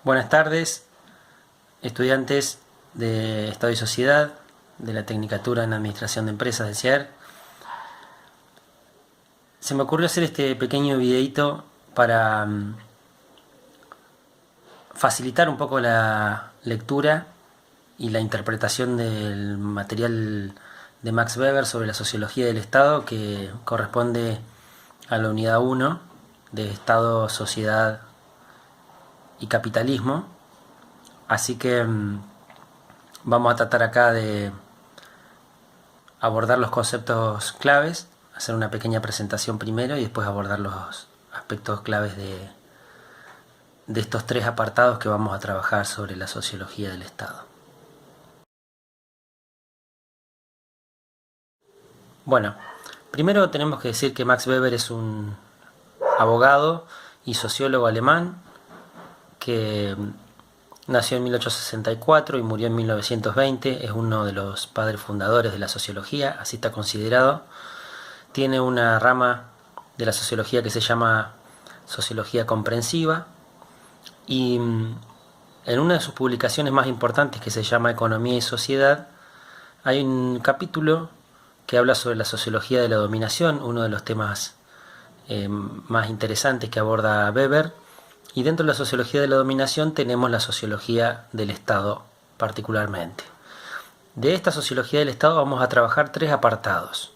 Buenas tardes, estudiantes de Estado y Sociedad, de la Tecnicatura en Administración de Empresas del CIAER. Se me ocurrió hacer este pequeño videito para facilitar un poco la lectura y la interpretación del material de Max Weber sobre la sociología del Estado, que corresponde a la unidad 1 de Estado, Sociedad y Capitalismo. Así que vamos a tratar acá de abordar los conceptos claves, hacer una pequeña presentación primero y después abordar los aspectos claves de estos tres apartados que vamos a trabajar sobre la sociología del Estado. Bueno, primero tenemos que decir que Max Weber es un abogado y sociólogo alemán que nació en 1864 y murió en 1920, es uno de los padres fundadores de la sociología, así está considerado. Tiene una rama de la sociología que se llama sociología comprensiva y en una de sus publicaciones más importantes, que se llama Economía y Sociedad, hay un capítulo que habla sobre la sociología de la dominación, uno de los temas más interesantes que aborda Weber. Y dentro de la sociología de la dominación tenemos la sociología del Estado particularmente. De esta sociología del Estado vamos a trabajar tres apartados.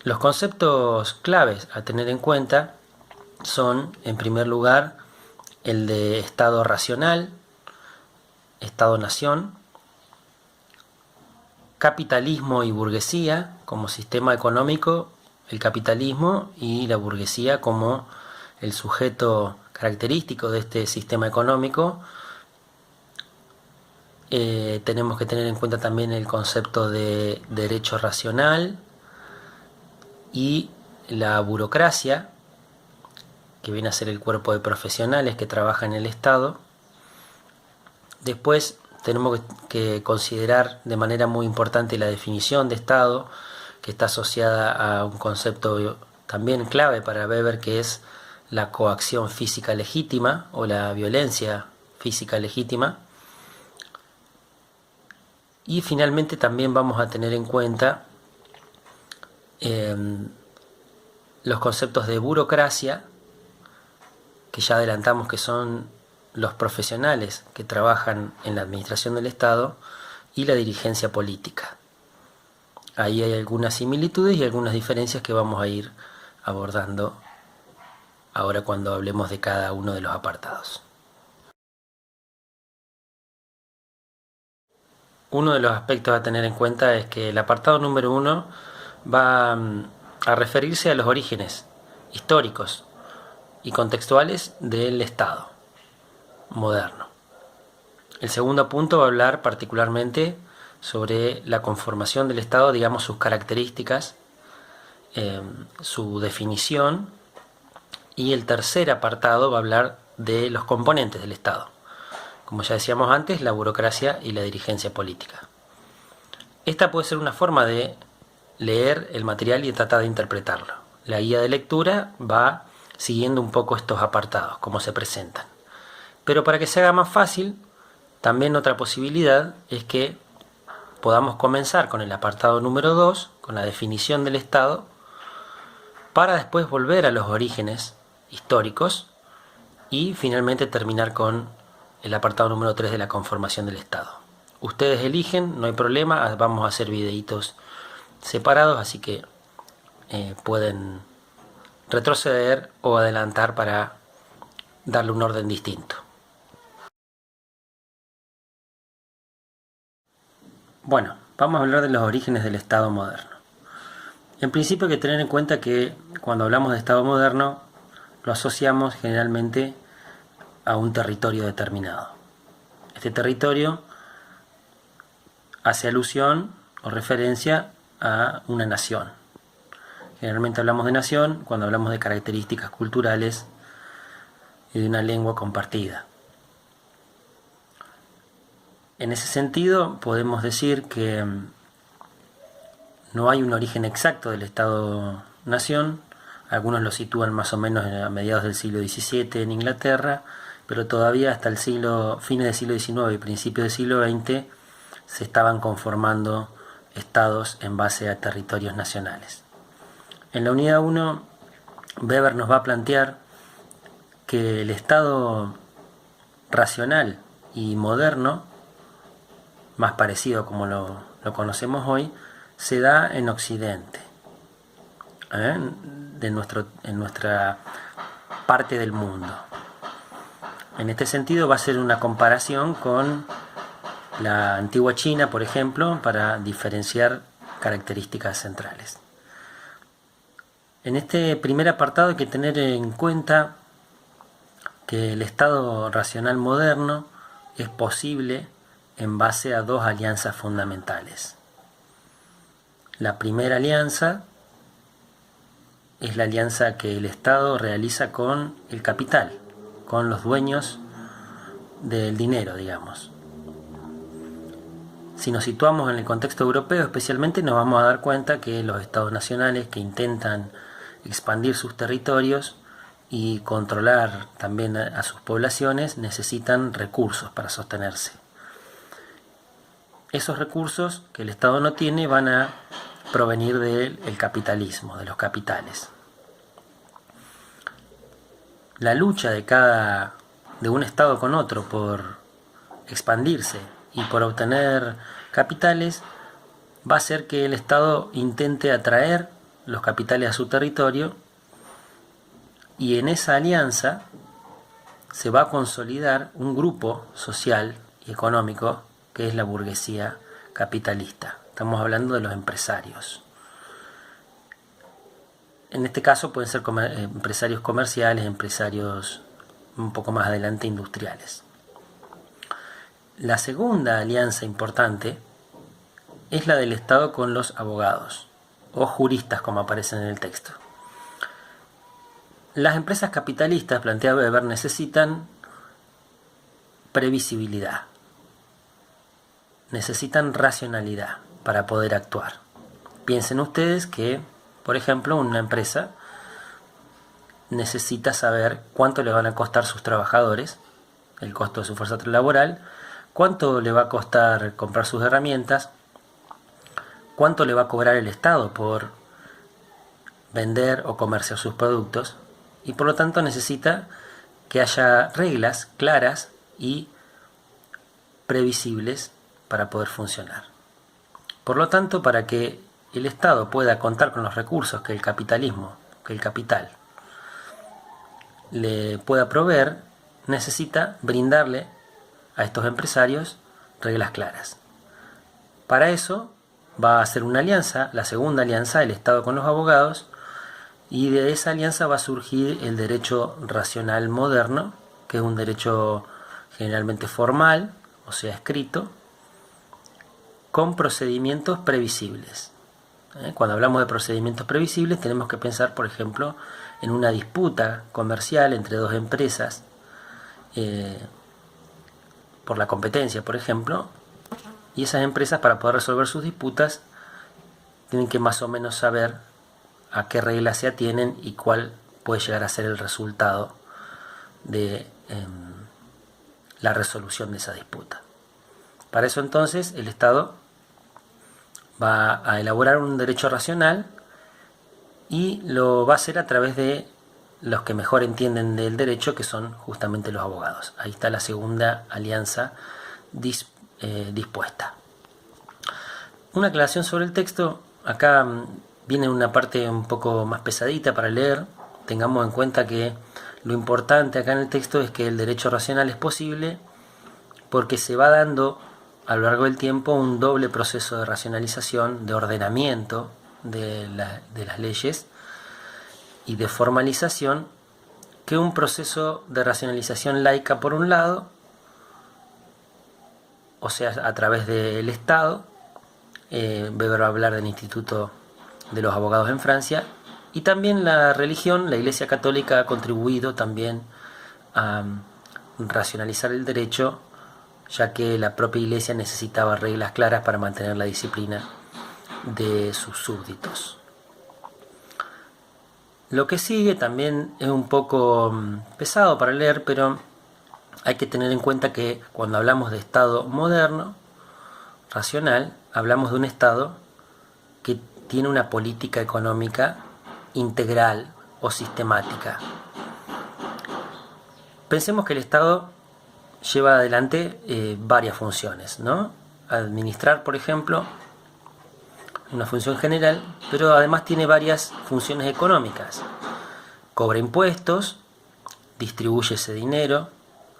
Los conceptos claves a tener en cuenta son, en primer lugar, el de Estado racional, Estado-nación, capitalismo y burguesía como sistema económico, el capitalismo, y la burguesía como el sujeto característico de este sistema económico. Tenemos que tener en cuenta también el concepto de derecho racional y la burocracia, que viene a ser el cuerpo de profesionales que trabajan en el Estado. Después tenemos que considerar de manera muy importante la definición de Estado, que está asociada a un concepto también clave para Weber, que es la coacción física legítima o la violencia física legítima. Y finalmente también vamos a tener en cuenta los conceptos de burocracia, que ya adelantamos que son los profesionales que trabajan en la administración del Estado, y la dirigencia política. Ahí hay algunas similitudes y algunas diferencias que vamos a ir abordando ahora cuando hablemos de cada uno de los apartados. Uno de los aspectos a tener en cuenta es que el apartado número 1 va a referirse a los orígenes históricos y contextuales del Estado moderno. El segundo punto va a hablar particularmente sobre la conformación del Estado, digamos sus características, su definición. Y el tercer apartado va a hablar de los componentes del Estado. Como ya decíamos antes, la burocracia y la dirigencia política. Esta puede ser una forma de leer el material y tratar de interpretarlo. La guía de lectura va siguiendo un poco estos apartados, cómo se presentan. Pero para que se haga más fácil, también otra posibilidad es que podamos comenzar con el apartado número 2, con la definición del Estado, para después volver a los orígenes históricos y finalmente terminar con el apartado número 3 de la conformación del Estado. Ustedes eligen, no hay problema, vamos a hacer videitos separados, así que pueden retroceder o adelantar para darle un orden distinto. Bueno, vamos a hablar de los orígenes del Estado moderno. En principio hay que tener en cuenta que cuando hablamos de Estado moderno lo asociamos generalmente a un territorio determinado. Este territorio hace alusión o referencia a una nación. Generalmente hablamos de nación cuando hablamos de características culturales y de una lengua compartida. En ese sentido podemos decir que no hay un origen exacto del Estado-nación. Algunos lo sitúan más o menos a mediados del siglo XVII en Inglaterra, pero todavía hasta fines del siglo XIX y principios del siglo XX se estaban conformando estados en base a territorios nacionales. En la unidad 1, Weber nos va a plantear que el estado racional y moderno, más parecido como lo conocemos hoy, se da en Occidente, en nuestra parte del mundo. En este sentido va a ser una comparación con la antigua China, por ejemplo, para diferenciar características centrales. En este primer apartado hay que tener en cuenta que el estado racional moderno es posible en base a dos alianzas fundamentales. La primera alianza es la alianza que el Estado realiza con el capital, con los dueños del dinero, digamos. Si nos situamos en el contexto europeo especialmente, nos vamos a dar cuenta que los estados nacionales que intentan expandir sus territorios y controlar también a sus poblaciones necesitan recursos para sostenerse. Esos recursos que el Estado no tiene van a provenir del capitalismo, de los capitales. La lucha de un Estado con otro por expandirse y por obtener capitales va a hacer que el Estado intente atraer los capitales a su territorio, y en esa alianza se va a consolidar un grupo social y económico que es la burguesía capitalista. Estamos hablando de los empresarios. En este caso pueden ser empresarios comerciales, empresarios un poco más adelante industriales. La segunda alianza importante es la del Estado con los abogados, o juristas como aparecen en el texto. Las empresas capitalistas, plantea Weber, necesitan previsibilidad, necesitan racionalidad para poder actuar. Piensen ustedes que, por ejemplo, una empresa necesita saber cuánto le van a costar sus trabajadores, el costo de su fuerza laboral, cuánto le va a costar comprar sus herramientas, cuánto le va a cobrar el Estado por vender o comerciar sus productos, y por lo tanto necesita que haya reglas claras y previsibles para poder funcionar. Por lo tanto, para que el Estado pueda contar con los recursos que el capital le pueda proveer, necesita brindarle a estos empresarios reglas claras. Para eso va a hacer una alianza, la segunda alianza, el Estado con los abogados, y de esa alianza va a surgir el derecho racional moderno, que es un derecho generalmente formal, o sea, escrito, con procedimientos previsibles. Cuando hablamos de procedimientos previsibles tenemos que pensar, por ejemplo, en una disputa comercial entre dos empresas por la competencia, por ejemplo, y esas empresas, para poder resolver sus disputas, tienen que más o menos saber a qué reglas se atienen y cuál puede llegar a ser el resultado de la resolución de esa disputa. Para eso entonces el Estado va a elaborar un derecho racional y lo va a hacer a través de los que mejor entienden del derecho, que son justamente los abogados. Ahí está la segunda alianza dispuesta. Una aclaración sobre el texto. Acá viene una parte un poco más pesadita para leer. Tengamos en cuenta que lo importante acá en el texto es que el derecho racional es posible porque se va dando a lo largo del tiempo un doble proceso de racionalización, de ordenamiento de las leyes y de formalización, que un proceso de racionalización laica por un lado, o sea, a través del Estado. Weber va a hablar del Instituto de los Abogados en Francia, y también la religión, la Iglesia Católica, ha contribuido también a racionalizar el derecho, ya que la propia Iglesia necesitaba reglas claras para mantener la disciplina de sus súbditos. Lo que sigue también es un poco pesado para leer, pero hay que tener en cuenta que cuando hablamos de Estado moderno, racional, hablamos de un Estado que tiene una política económica integral o sistemática. Pensemos que el Estado lleva adelante varias funciones, ¿no? Administrar, por ejemplo, una función general, pero además tiene varias funciones económicas. Cobra impuestos, distribuye ese dinero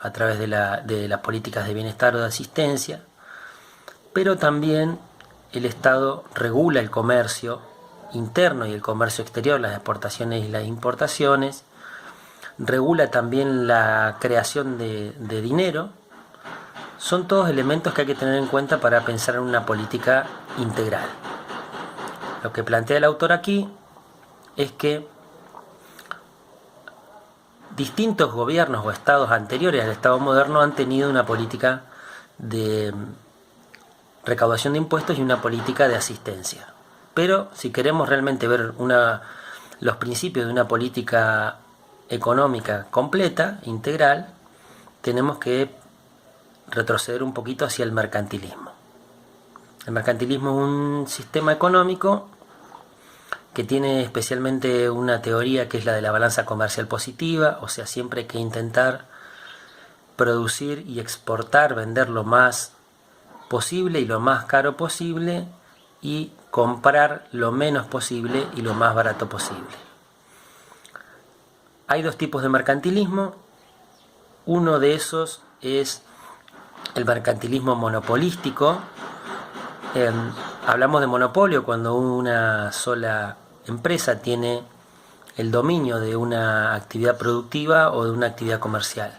a través de las políticas de bienestar o de asistencia, pero también el Estado regula el comercio interno y el comercio exterior, las exportaciones y las importaciones, regula también la creación de dinero. Son todos elementos que hay que tener en cuenta para pensar en una política integral. Lo que plantea el autor aquí es que distintos gobiernos o estados anteriores al Estado moderno han tenido una política de recaudación de impuestos y una política de asistencia. Pero si queremos realmente ver los principios de una política económica completa, integral, tenemos que retroceder un poquito hacia el mercantilismo. El mercantilismo es un sistema económico que tiene especialmente una teoría que es la de la balanza comercial positiva, o sea, siempre hay que intentar producir y exportar, vender lo más posible y lo más caro posible y comprar lo menos posible y lo más barato posible. Hay dos tipos de mercantilismo. Uno de esos es el mercantilismo monopolístico. Hablamos de monopolio cuando una sola empresa tiene el dominio de una actividad productiva o de una actividad comercial.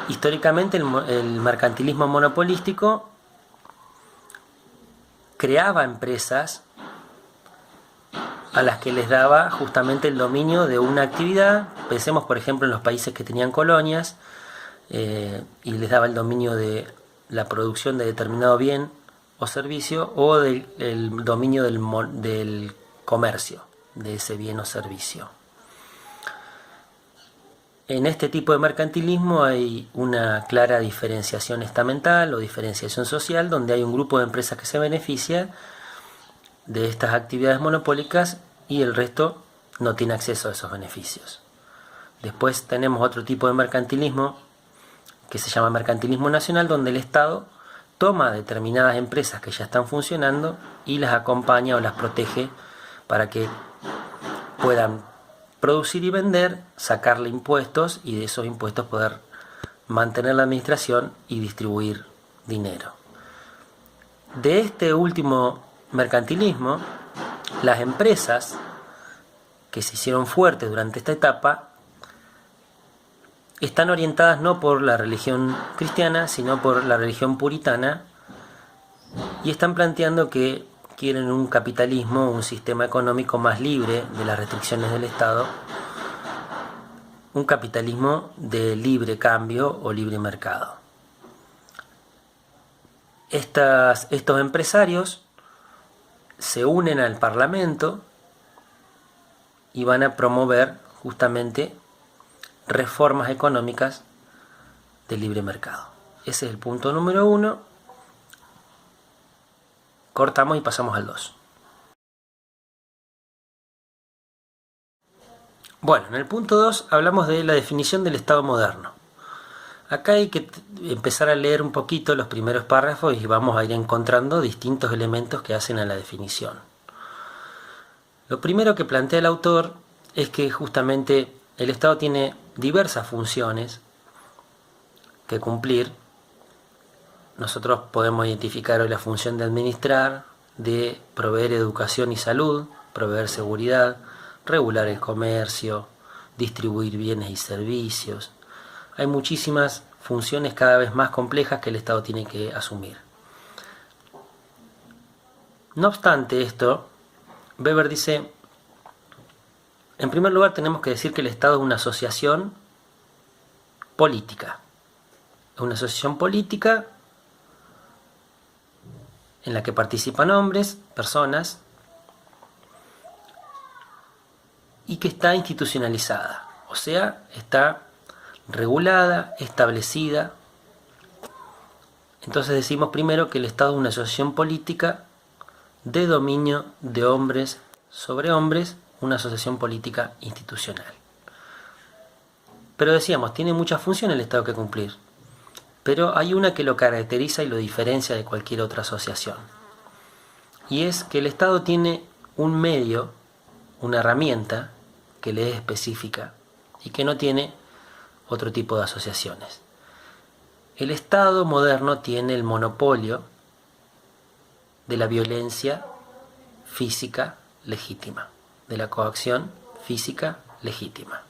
Históricamente el mercantilismo monopolístico creaba empresas a las que les daba justamente el dominio de una actividad. Pensemos por ejemplo en los países que tenían colonias y les daba el dominio de la producción de determinado bien o servicio o el dominio del comercio de ese bien o servicio. En este tipo de mercantilismo hay una clara diferenciación estamental o diferenciación social, donde hay un grupo de empresas que se beneficia de estas actividades monopólicas y el resto no tiene acceso a esos beneficios. Después tenemos otro tipo de mercantilismo que se llama mercantilismo nacional, donde el Estado toma determinadas empresas que ya están funcionando y las acompaña o las protege para que puedan producir y vender, sacarle impuestos y de esos impuestos poder mantener la administración y distribuir dinero. De este último mercantilismo, las empresas que se hicieron fuertes durante esta etapa están orientadas no por la religión cristiana, sino por la religión puritana, y están planteando que quieren un capitalismo, un sistema económico más libre de las restricciones del Estado, un capitalismo de libre cambio o libre mercado. Estos empresarios se unen al Parlamento y van a promover justamente reformas económicas de libre mercado. Ese es el punto número 1. Cortamos y pasamos al 2. Bueno, en el punto 2 hablamos de la definición del Estado moderno. Acá hay que empezar a leer un poquito los primeros párrafos y vamos a ir encontrando distintos elementos que hacen a la definición. Lo primero que plantea el autor es que justamente el Estado tiene diversas funciones que cumplir. Nosotros podemos identificar hoy la función de administrar, de proveer educación y salud, proveer seguridad, regular el comercio, distribuir bienes y servicios. Hay muchísimas funciones cada vez más complejas que el Estado tiene que asumir. No obstante esto, Weber dice, en primer lugar tenemos que decir que el Estado es una asociación política. Es una asociación política en la que participan hombres, personas, y que está institucionalizada, o sea, está regulada, establecida. Entonces decimos primero que el Estado es una asociación política de dominio de hombres sobre hombres, una asociación política institucional. Pero decíamos, tiene muchas funciones el Estado que cumplir, pero hay una que lo caracteriza y lo diferencia de cualquier otra asociación. Y es que el Estado tiene un medio, una herramienta que le es específica y que no tiene otro tipo de asociaciones. El Estado moderno tiene el monopolio de la violencia física legítima, de la coacción física legítima.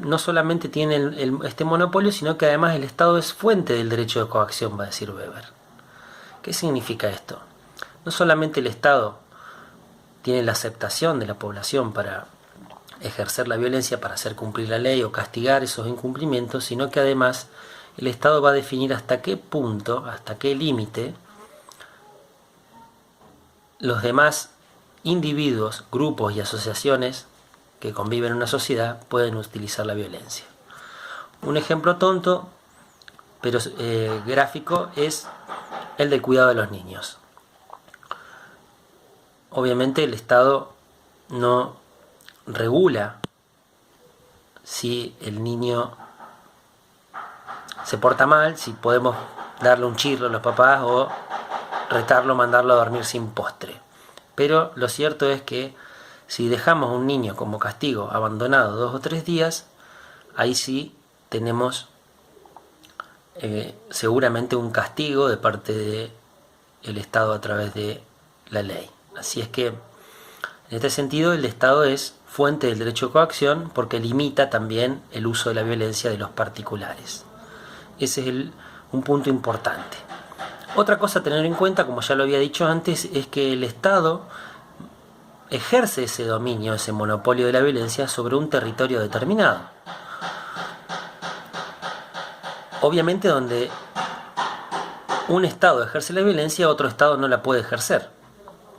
No solamente tiene este monopolio, sino que además el Estado es fuente del derecho de coacción, va a decir Weber. ¿Qué significa esto? No solamente el Estado tiene la aceptación de la población para ejercer la violencia, para hacer cumplir la ley o castigar esos incumplimientos, sino que además el Estado va a definir hasta qué punto, hasta qué límite los demás individuos, grupos y asociaciones que conviven en una sociedad pueden utilizar la violencia. Un ejemplo tonto, pero gráfico, es el del cuidado de los niños. Obviamente el Estado no regula si el niño se porta mal, si podemos darle un chirlo a los papás o retarlo, mandarlo a dormir sin postre. Pero lo cierto es que si dejamos a un niño como castigo abandonado 2 o 3 días, ahí sí tenemos seguramente un castigo de parte del Estado a través de la ley. Así es que en este sentido el Estado es fuente del derecho de coacción porque limita también el uso de la violencia de los particulares. Ese es un punto importante. Otra cosa a tener en cuenta, como ya lo había dicho antes, es que el Estado ejerce ese dominio, ese monopolio de la violencia sobre un territorio determinado. Obviamente donde un Estado ejerce la violencia, otro Estado no la puede ejercer.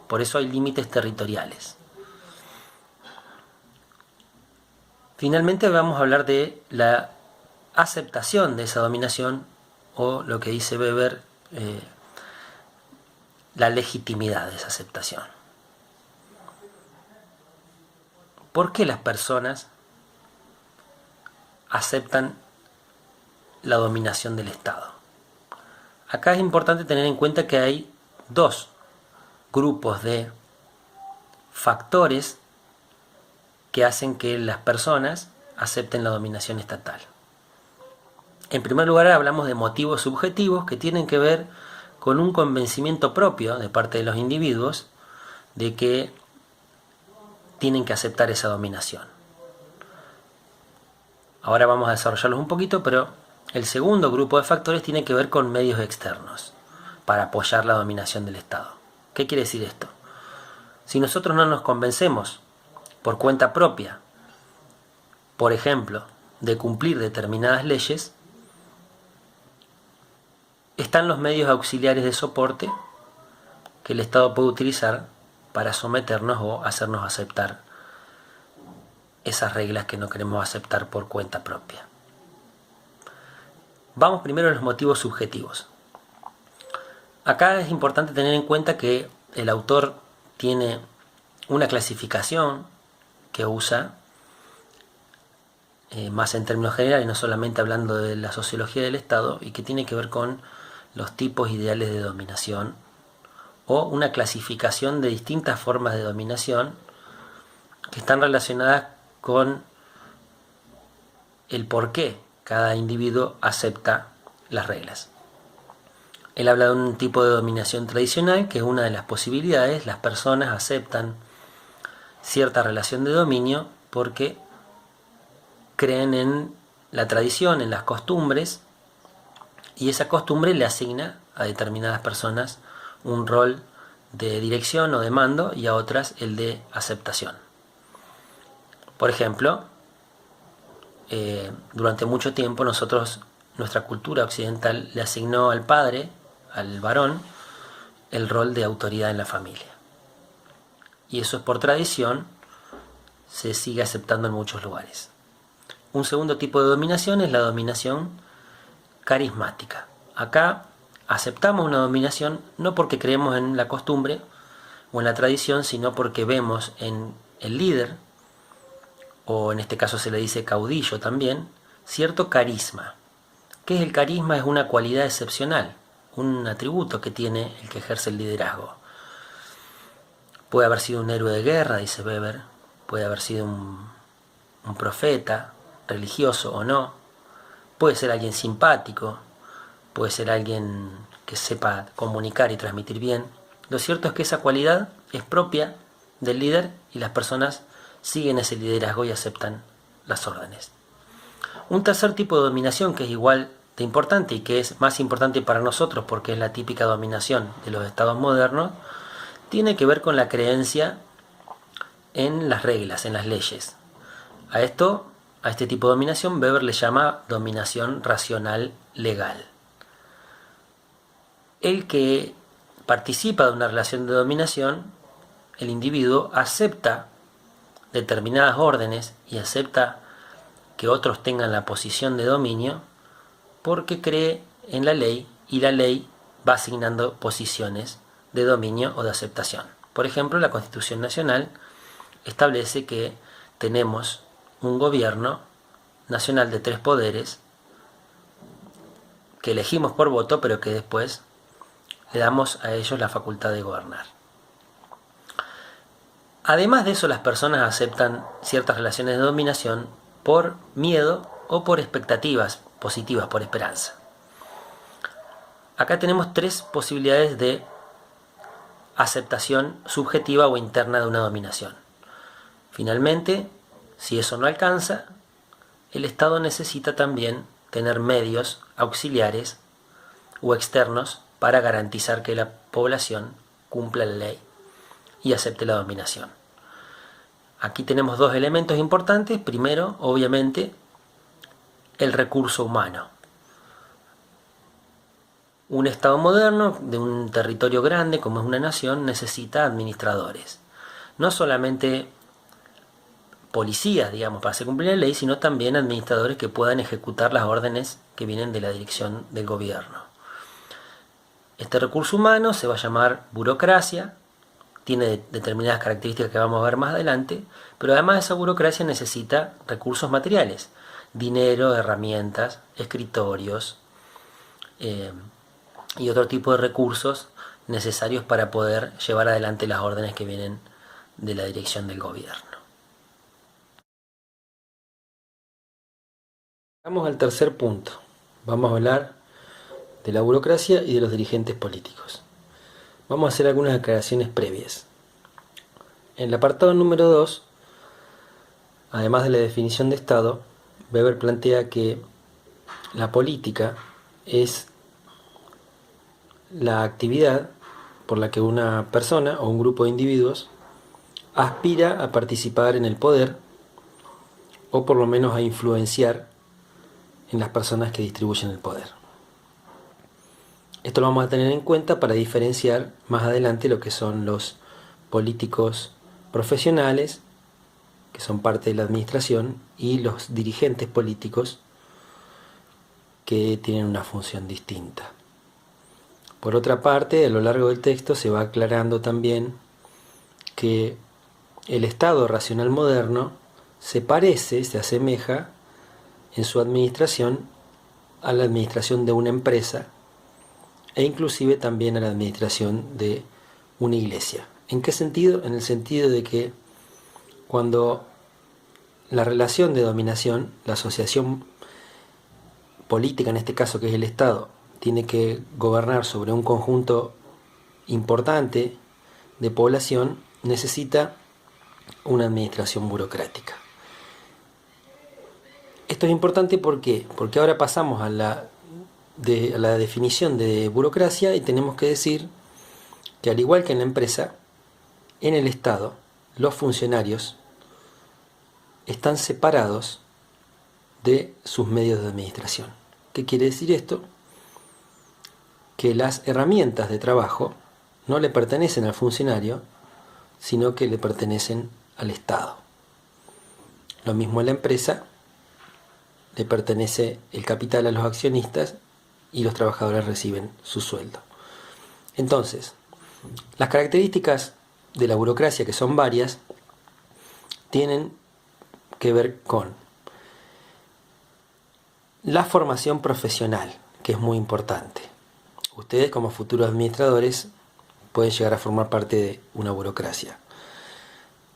Por eso hay límites territoriales. Finalmente vamos a hablar de la aceptación de esa dominación, o lo que dice Weber, la legitimidad de esa aceptación. ¿Por qué las personas aceptan la dominación del Estado? Acá es importante tener en cuenta que hay 2 grupos de factores que hacen que las personas acepten la dominación estatal. En primer lugar, hablamos de motivos subjetivos que tienen que ver con un convencimiento propio de parte de los individuos de que tienen que aceptar esa dominación. Ahora vamos a desarrollarlos un poquito, pero el segundo grupo de factores tiene que ver con medios externos para apoyar la dominación del Estado. ¿Qué quiere decir esto? Si nosotros no nos convencemos por cuenta propia, por ejemplo, de cumplir determinadas leyes, están los medios auxiliares de soporte que el Estado puede utilizar para someternos o hacernos aceptar esas reglas que no queremos aceptar por cuenta propia. Vamos primero a los motivos subjetivos. Acá es importante tener en cuenta que el autor tiene una clasificación que usa más en términos generales, no solamente hablando de la sociología del Estado, y que tiene que ver con los tipos ideales de dominación, o una clasificación de distintas formas de dominación que están relacionadas con el por qué cada individuo acepta las reglas. Él habla de un tipo de dominación tradicional, que es una de las posibilidades. Las personas aceptan cierta relación de dominio porque creen en la tradición, en las costumbres, y esa costumbre le asigna a determinadas personas un rol de dirección o de mando y a otras el de aceptación. Por ejemplo, durante mucho tiempo nuestra cultura occidental le asignó al padre, al varón, el rol de autoridad en la familia. Y eso es por tradición, se sigue aceptando en muchos lugares. Un segundo tipo de dominación es la dominación carismática. Acá aceptamos una dominación no porque creemos en la costumbre o en la tradición, sino porque vemos en el líder, o en este caso se le dice caudillo también, cierto carisma. ¿Qué es el carisma? Es una cualidad excepcional, un atributo que tiene el que ejerce el liderazgo. Puede haber sido un héroe de guerra, dice Weber, puede haber sido un profeta, religioso o no, puede ser alguien simpático, puede ser alguien que sepa comunicar y transmitir bien. Lo cierto es que esa cualidad es propia del líder y las personas siguen ese liderazgo y aceptan las órdenes. Un tercer tipo de dominación que es igual de importante y que es más importante para nosotros porque es la típica dominación de los estados modernos, tiene que ver con la creencia en las reglas, en las leyes. A este tipo de dominación, Weber le llama dominación racional legal. El que participa de una relación de dominación, el individuo acepta determinadas órdenes y acepta que otros tengan la posición de dominio porque cree en la ley y la ley va asignando posiciones de dominio o de aceptación. Por ejemplo, la Constitución Nacional establece que tenemos un gobierno nacional de 3 poderes que elegimos por voto, pero que después le damos a ellos la facultad de gobernar. Además de eso, las personas aceptan ciertas relaciones de dominación por miedo o por expectativas positivas, por esperanza. Acá tenemos 3 posibilidades de aceptación subjetiva o interna de una dominación. Finalmente, si eso no alcanza, el Estado necesita también tener medios auxiliares o externos para garantizar que la población cumpla la ley y acepte la dominación. Aquí tenemos 2 elementos importantes. Primero, obviamente, el recurso humano. Un Estado moderno de un territorio grande como es una nación necesita administradores. No solamente policías, digamos, para hacer cumplir la ley, sino también administradores que puedan ejecutar las órdenes que vienen de la dirección del gobierno. Este recurso humano se va a llamar burocracia, tiene determinadas características que vamos a ver más adelante, pero además esa burocracia necesita recursos materiales, dinero, herramientas, escritorios y otro tipo de recursos necesarios para poder llevar adelante las órdenes que vienen de la dirección del gobierno. Vamos al tercer punto. Vamos a hablar de la burocracia y de los dirigentes políticos. Vamos a hacer algunas aclaraciones previas. En el apartado número 2, además de la definición de Estado, Weber plantea que la política es la actividad por la que una persona o un grupo de individuos aspira a participar en el poder o por lo menos a influenciar en las personas que distribuyen el poder. Esto lo vamos a tener en cuenta para diferenciar más adelante lo que son los políticos profesionales, que son parte de la administración, y los dirigentes políticos, que tienen una función distinta. Por otra parte, a lo largo del texto se va aclarando también que el Estado racional moderno se parece, se asemeja en su administración a la administración de una empresa e inclusive también a la administración de una iglesia. ¿En qué sentido? En el sentido de que cuando la relación de dominación, la asociación política en este caso que es el Estado, tiene que gobernar sobre un conjunto importante de población, necesita una administración burocrática. Esto es importante ¿por qué? Porque ahora pasamos a la definición de burocracia y tenemos que decir que al igual que en la empresa, en el Estado, los funcionarios están separados de sus medios de administración. ¿Qué quiere decir esto? Que las herramientas de trabajo no le pertenecen al funcionario, sino que le pertenecen al Estado. Lo mismo en la empresa, le pertenece el capital a los accionistas y los trabajadores reciben su sueldo. Entonces, las características de la burocracia, que son varias, tienen que ver con la formación profesional, que es muy importante. Ustedes, como futuros administradores, pueden llegar a formar parte de una burocracia.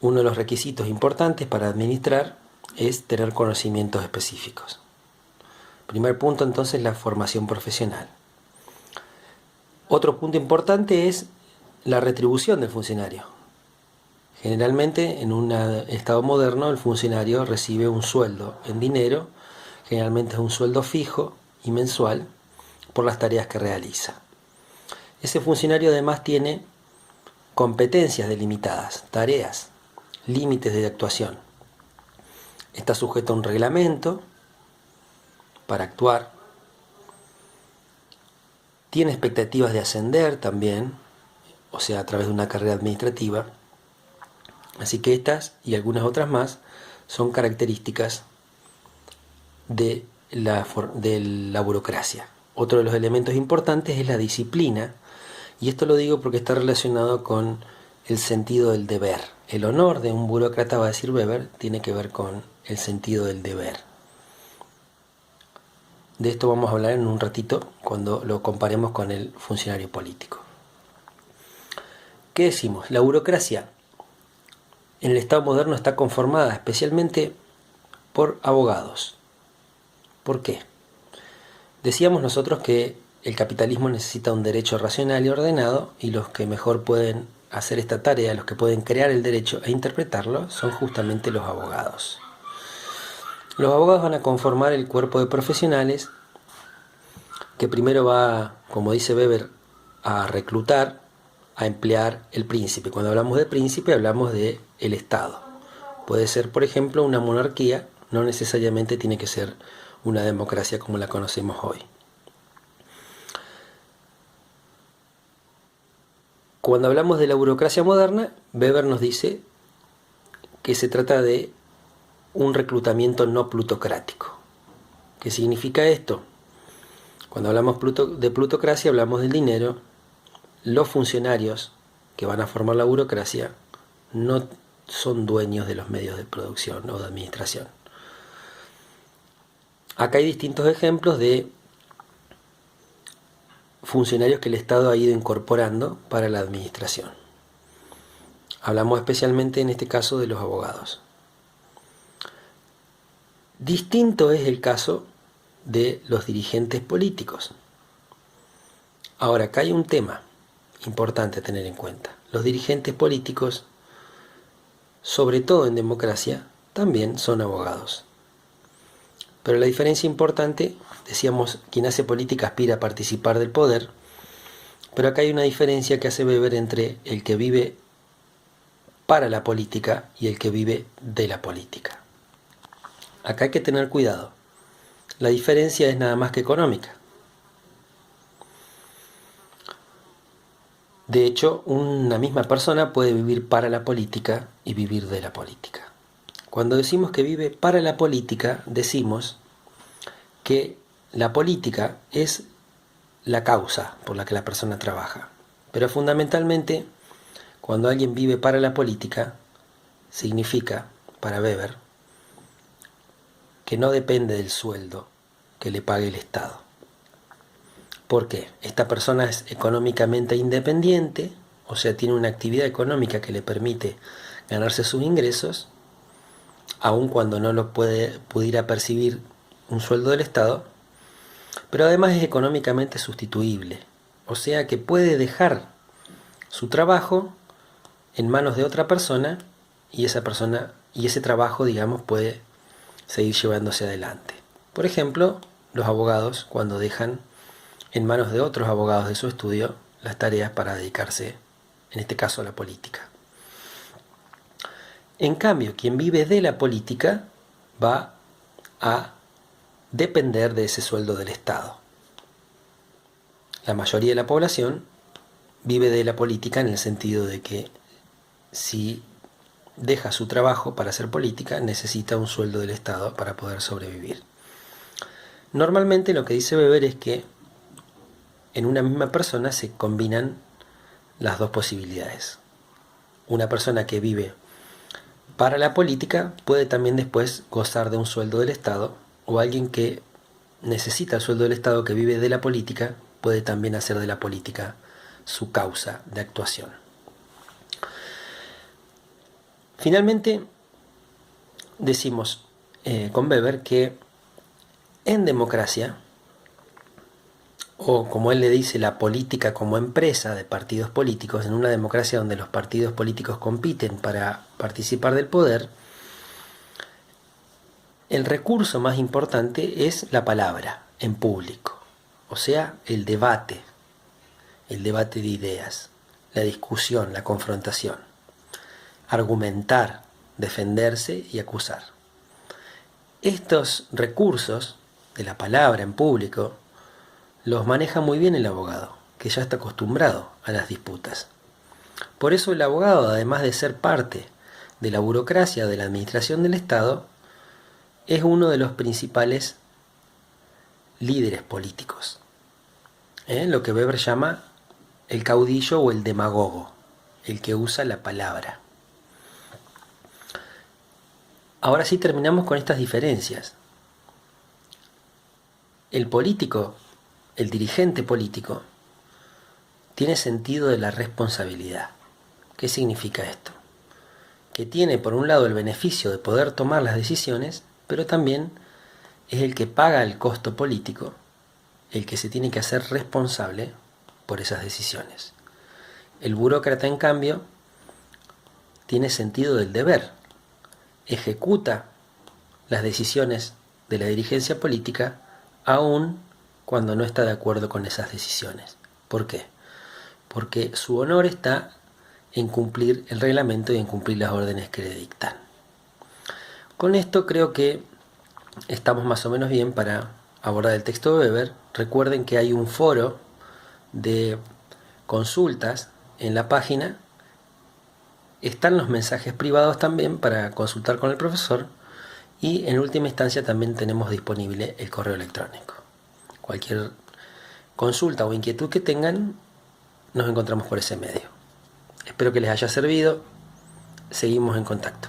Uno de los requisitos importantes para administrar es tener conocimientos específicos. Primer punto, entonces, la formación profesional. Otro punto importante es la retribución del funcionario. Generalmente, en un estado moderno, el funcionario recibe un sueldo en dinero, generalmente es un sueldo fijo y mensual, por las tareas que realiza. Ese funcionario además tiene competencias delimitadas, tareas, límites de actuación. Está sujeto a un reglamento para actuar. Tiene expectativas de ascender también, o sea, a través de una carrera administrativa. Así que estas y algunas otras más son características de la burocracia. Otro de los elementos importantes es la disciplina, y esto lo digo porque está relacionado con el sentido del deber. El honor de un burócrata, va a decir Weber, tiene que ver con el sentido del deber. De esto vamos a hablar en un ratito cuando lo comparemos con el funcionario político. ¿Qué decimos? La burocracia en el Estado moderno está conformada especialmente por abogados. ¿Por qué? Decíamos nosotros que el capitalismo necesita un derecho racional y ordenado, y los que mejor pueden hacer esta tarea, los que pueden crear el derecho e interpretarlo, son justamente los abogados. Los abogados van a conformar el cuerpo de profesionales que primero va, como dice Weber, a reclutar, a emplear el príncipe. Cuando hablamos de príncipe hablamos de el Estado. Puede ser, por ejemplo, una monarquía, no necesariamente tiene que ser una democracia como la conocemos hoy. Cuando hablamos de la burocracia moderna, Weber nos dice que se trata de un reclutamiento no plutocrático. ¿Qué significa esto? Cuando hablamos de plutocracia hablamos del dinero. Los funcionarios que van a formar la burocracia no son dueños de los medios de producción o de administración. Acá hay distintos ejemplos de funcionarios que el Estado ha ido incorporando para la administración. Hablamos especialmente en este caso de los abogados. Distinto es el caso de los dirigentes políticos. Ahora, acá hay un tema importante a tener en cuenta. Los dirigentes políticos, sobre todo en democracia, también son abogados. Pero la diferencia importante, decíamos, quien hace política aspira a participar del poder, pero acá hay una diferencia que hace Weber entre el que vive para la política y el que vive de la política. Acá hay que tener cuidado. La diferencia es nada más que económica. De hecho, una misma persona puede vivir para la política y vivir de la política. Cuando decimos que vive para la política, decimos que la política es la causa por la que la persona trabaja. Pero fundamentalmente, cuando alguien vive para la política, significa, para Weber, que no depende del sueldo que le pague el Estado. ¿Por qué? Esta persona es económicamente independiente, o sea, tiene una actividad económica que le permite ganarse sus ingresos, aun cuando no lo pudiera percibir un sueldo del Estado, pero además es económicamente sustituible, o sea que puede dejar su trabajo en manos de otra persona y ese trabajo, digamos, puede seguir llevándose adelante. Por ejemplo, los abogados cuando dejan en manos de otros abogados de su estudio las tareas para dedicarse, en este caso, a la política. En cambio, quien vive de la política va a depender de ese sueldo del Estado. La mayoría de la población vive de la política en el sentido de que si deja su trabajo para hacer política, necesita un sueldo del Estado para poder sobrevivir. Normalmente lo que dice Weber es que en una misma persona se combinan las dos posibilidades. Una persona que vive para la política puede también después gozar de un sueldo del Estado, o alguien que necesita el sueldo del Estado, que vive de la política, puede también hacer de la política su causa de actuación. Finalmente, decimos con Weber que en democracia, o como él le dice, la política como empresa de partidos políticos, en una democracia donde los partidos políticos compiten para participar del poder, el recurso más importante es la palabra en público, o sea, el debate de ideas, la discusión, la confrontación, argumentar, defenderse y acusar. Estos recursos de la palabra en público los maneja muy bien el abogado, que ya está acostumbrado a las disputas. Por eso el abogado, además de ser parte de la burocracia de la administración del Estado, es uno de los principales líderes políticos. Lo que Weber llama el caudillo o el demagogo, el que usa la palabra. Ahora sí terminamos con estas diferencias. El político, el dirigente político, tiene sentido de la responsabilidad. ¿Qué significa esto? Que tiene por un lado el beneficio de poder tomar las decisiones, pero también es el que paga el costo político, el que se tiene que hacer responsable por esas decisiones. El burócrata, en cambio, tiene sentido del deber, ejecuta las decisiones de la dirigencia política aun cuando no está de acuerdo con esas decisiones. ¿Por qué? Porque su honor está en cumplir el reglamento y en cumplir las órdenes que le dictan. Con esto creo que estamos más o menos bien para abordar el texto de Weber. Recuerden que hay un foro de consultas en la página. Están los mensajes privados también para consultar con el profesor. Y en última instancia también tenemos disponible el correo electrónico. Cualquier consulta o inquietud que tengan, nos encontramos por ese medio. Espero que les haya servido. Seguimos en contacto.